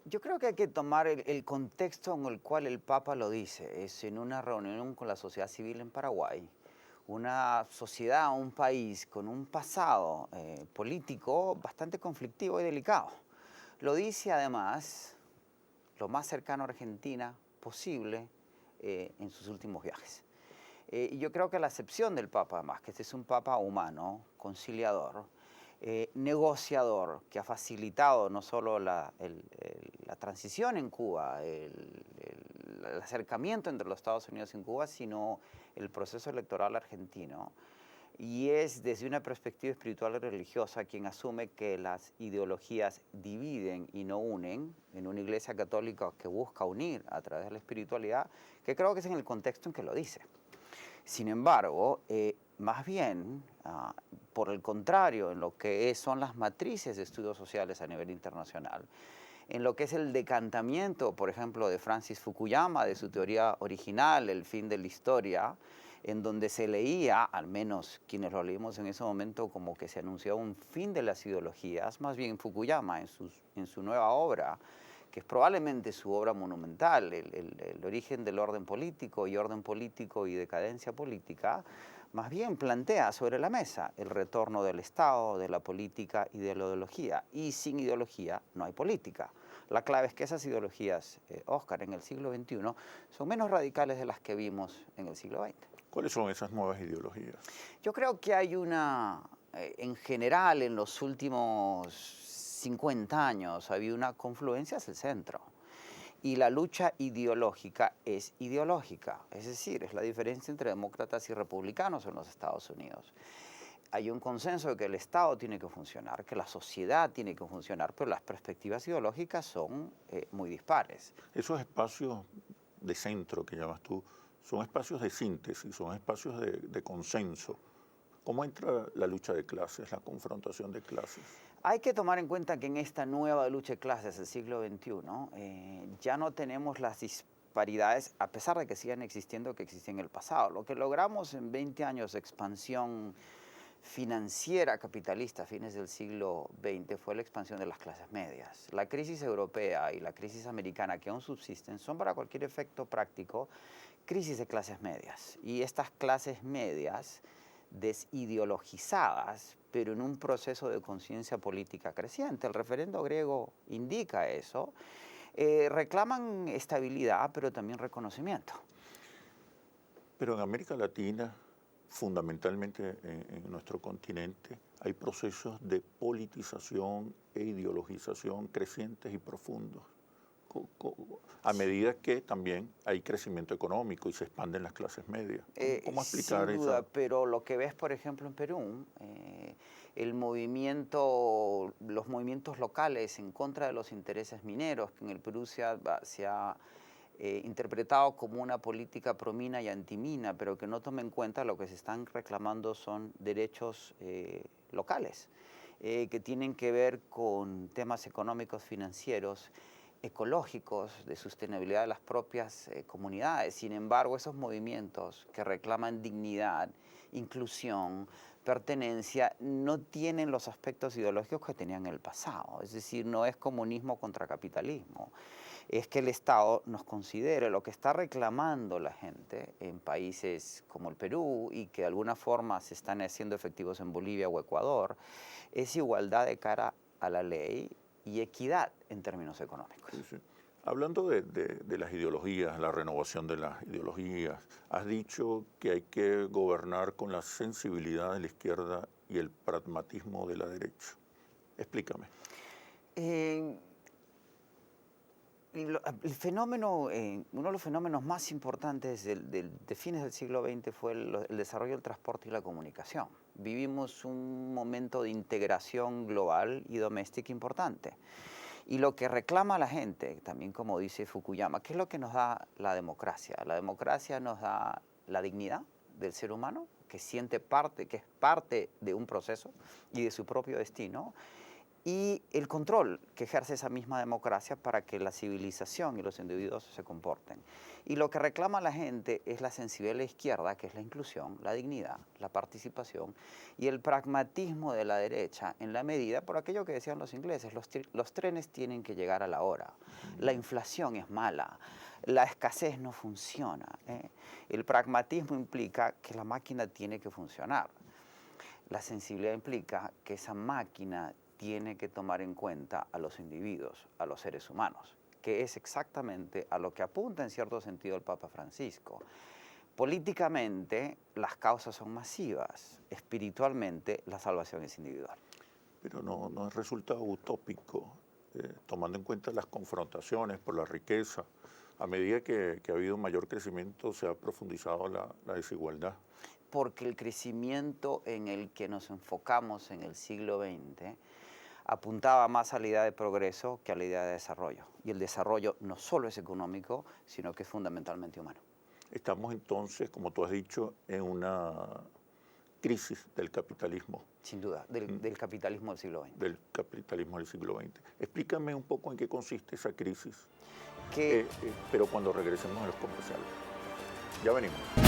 Yo creo que hay que tomar el contexto en el cual el Papa lo dice. Es en una reunión con la sociedad civil en Paraguay, una sociedad, un país con un pasado político bastante conflictivo y delicado. Lo dice además lo más cercano a Argentina posible en sus últimos viajes. Y yo creo que la acepción del Papa, además, que este es un Papa humano, conciliador, negociador, que ha facilitado no solo la transición en Cuba, el acercamiento entre los Estados Unidos y Cuba, sino el proceso electoral argentino. Y es desde una perspectiva espiritual y religiosa quien asume que las ideologías dividen y no unen, en una iglesia católica que busca unir a través de la espiritualidad, que creo que es en el contexto en que lo dice. Sin embargo, más bien, por el contrario, en lo que son las matrices de estudios sociales a nivel internacional, en lo que es el decantamiento, por ejemplo, de Francis Fukuyama, de su teoría original, El fin de la historia, en donde se leía, al menos quienes lo leímos en ese momento, como que se anunció un fin de las ideologías, más bien Fukuyama en su nueva obra, que es probablemente su obra monumental, el origen del orden político y decadencia política, más bien plantea sobre la mesa el retorno del Estado, de la política y de la ideología. Y sin ideología no hay política. La clave es que esas ideologías, Oscar, en el siglo XXI, son menos radicales de las que vimos en el siglo XX. ¿Cuáles son esas nuevas ideologías? Yo creo que hay una, en general, en los últimos 50 años, ha habido una confluencia hacia el centro. Y la lucha ideológica es ideológica, es decir, es la diferencia entre demócratas y republicanos en los Estados Unidos. Hay un consenso de que el Estado tiene que funcionar, que la sociedad tiene que funcionar, pero las perspectivas ideológicas son muy dispares. Esos espacios de centro que llamas tú son espacios de síntesis, son espacios de consenso. ¿Cómo entra la lucha de clases, la confrontación de clases? Hay que tomar en cuenta que en esta nueva lucha de clases del siglo XXI ya no tenemos las disparidades, a pesar de que sigan existiendo, que existían en el pasado. Lo que logramos en 20 años de expansión financiera capitalista a fines del siglo XX fue la expansión de las clases medias. La crisis europea y la crisis americana que aún subsisten son, para cualquier efecto práctico, crisis de clases medias. Y estas clases medias desideologizadas, pero en un proceso de conciencia política creciente. El referendo griego indica eso. Reclaman estabilidad, pero también reconocimiento. Pero en América Latina, fundamentalmente en nuestro continente, hay procesos de politización e ideologización crecientes y profundos, a medida que también hay crecimiento económico y se expanden las clases medias. ¿Cómo explicar Sin duda, esa? pero lo que ves, por ejemplo, en Perú, el movimiento, los movimientos locales en contra de los intereses mineros, que en el Perú se ha interpretado como una política promina y antimina, pero que no toma en cuenta lo que se están reclamando son derechos locales, que tienen que ver con temas económicos, financieros, ecológicos, de sostenibilidad de las propias comunidades. Sin embargo, esos movimientos que reclaman dignidad, inclusión, pertenencia, no tienen los aspectos ideológicos que tenían en el pasado. Es decir, no es comunismo contra capitalismo. Es que el Estado nos considere. Lo que está reclamando la gente en países como el Perú y que de alguna forma se están haciendo efectivos en Bolivia o Ecuador, es igualdad de cara a la ley y equidad en términos económicos. Sí, sí. Hablando de las ideologías, la renovación de las ideologías, has dicho que hay que gobernar con la sensibilidad de la izquierda y el pragmatismo de la derecha. Explícame. Eh, el fenómeno, uno de los fenómenos más importantes de fines del siglo XX fue el desarrollo del transporte y la comunicación. Vivimos un momento de integración global y doméstica importante. Y lo que reclama la gente, también como dice Fukuyama, ¿qué es lo que nos da la democracia? La democracia nos da la dignidad del ser humano, que siente parte, que es parte de un proceso y de su propio destino, y el control que ejerce esa misma democracia para que la civilización y los individuos se comporten. Y lo que reclama la gente es la sensibilidad de la izquierda, que es la inclusión, la dignidad, la participación y el pragmatismo de la derecha en la medida, por aquello que decían los ingleses, los trenes tienen que llegar a la hora, la inflación es mala, la escasez no funciona. El pragmatismo implica que la máquina tiene que funcionar. La sensibilidad implica que esa máquina tiene que tomar en cuenta a los individuos, a los seres humanos, que es exactamente a lo que apunta en cierto sentido el Papa Francisco. Políticamente las causas son masivas, espiritualmente la salvación es individual. Pero no es resultado utópico, tomando en cuenta las confrontaciones por la riqueza. A medida que ha habido un mayor crecimiento, se ha profundizado la desigualdad. Porque el crecimiento en el que nos enfocamos en el siglo XX apuntaba más a la idea de progreso que a la idea de desarrollo. Y el desarrollo no solo es económico, sino que es fundamentalmente humano. Estamos entonces, como tú has dicho, en una crisis del capitalismo. Sin duda, del capitalismo del siglo XX. Del capitalismo del siglo XX. Explícame un poco en qué consiste esa crisis, Que pero cuando regresemos a los comerciales. Ya venimos.